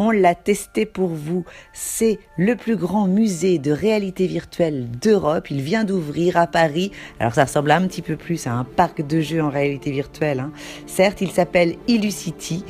on l'a testé pour vous. C'est le plus grand musée de réalité virtuelle d'Europe. Il vient d'ouvrir à Paris. Alors ça ressemble un petit peu plus à un parc de jeux en réalité virtuelle, hein. Certes, il s'appelle Illucity,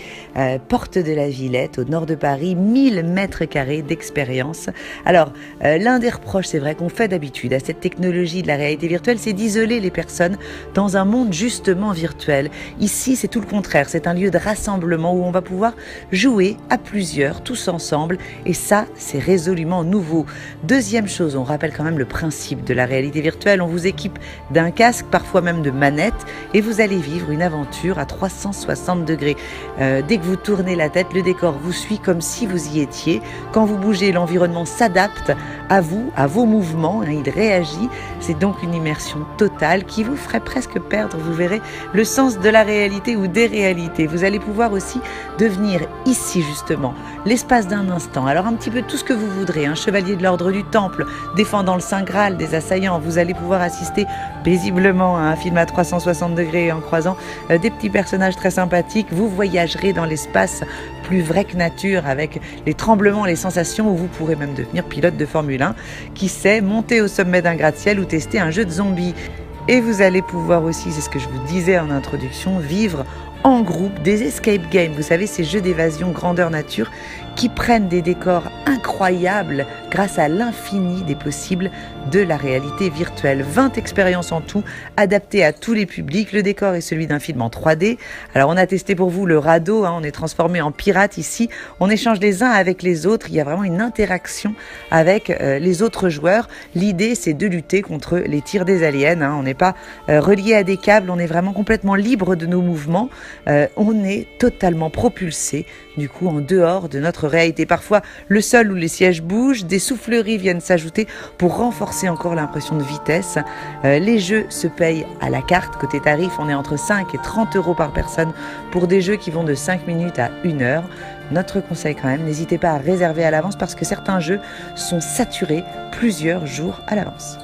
porte de la Villette, au nord de Paris, 1000 mètres carrés d'expérience. Alors, l'un des reproches, c'est vrai qu'on fait d'habitude à cette technologie de la réalité virtuelle, c'est d'isoler les personnes dans un monde justement virtuel. Ici, c'est tout le contraire. C'est un lieu de rassemblement où on va pouvoir jouer à plusieurs, tous ensemble, et ça, c'est résolument nouveau. Deuxième chose, on rappelle quand même le principe de la réalité virtuelle. On vous équipe d'un casque, parfois même de manettes, et vous allez vivre une aventure à 360 degrés. Dès que vous tournez la tête, le décor vous suit comme si vous y étiez. Quand vous bougez, l'environnement s'adapte à vous, à vos mouvements, hein, il réagit. C'est donc une immersion totale qui vous ferait presque perdre, vous verrez, le sens de la réalité ou des réalités. Vous allez pouvoir aussi devenir ici justement l'espace d'un instant. Alors un petit peu tout ce que vous voudrez, un chevalier de l'ordre du Temple défendant le Saint Graal des assaillants. Vous allez pouvoir assister paisiblement à un film à 360 degrés en croisant des petits personnages très sympathiques. Vous voyagerez dans l'espace plus vrai que nature avec les tremblements, les sensations, où vous pourrez même devenir pilote de Formule 1. Qui sait, monter au sommet d'un gratte-ciel ou tester un jeu de zombies. Et vous allez pouvoir aussi, c'est ce que je vous disais en introduction, vivre en groupe des escape games. Vous savez, ces jeux d'évasion grandeur nature qui prennent des décors incroyables grâce à l'infini des possibles de la réalité virtuelle. 20 expériences en tout, adaptées à tous les publics. Le décor est celui d'un film en 3D. Alors on a testé pour vous le radeau, hein, on est transformé en pirate ici. On échange les uns avec les autres. Il y a vraiment une interaction avec les autres joueurs. L'idée, c'est de lutter contre les tirs des aliens, hein. On n'est pas relié à des câbles, on est vraiment complètement libre de nos mouvements. On est totalement propulsé, du coup, en dehors de notre réalité. Parfois, le sol ou les sièges bougent, des souffleries viennent s'ajouter pour renforcer encore l'impression de vitesse. Les jeux se payent à la carte. Côté tarif, on est entre 5 et 30 euros par personne pour des jeux qui vont de 5 minutes à 1 heure. Notre conseil quand même, n'hésitez pas à réserver à l'avance parce que certains jeux sont saturés plusieurs jours à l'avance.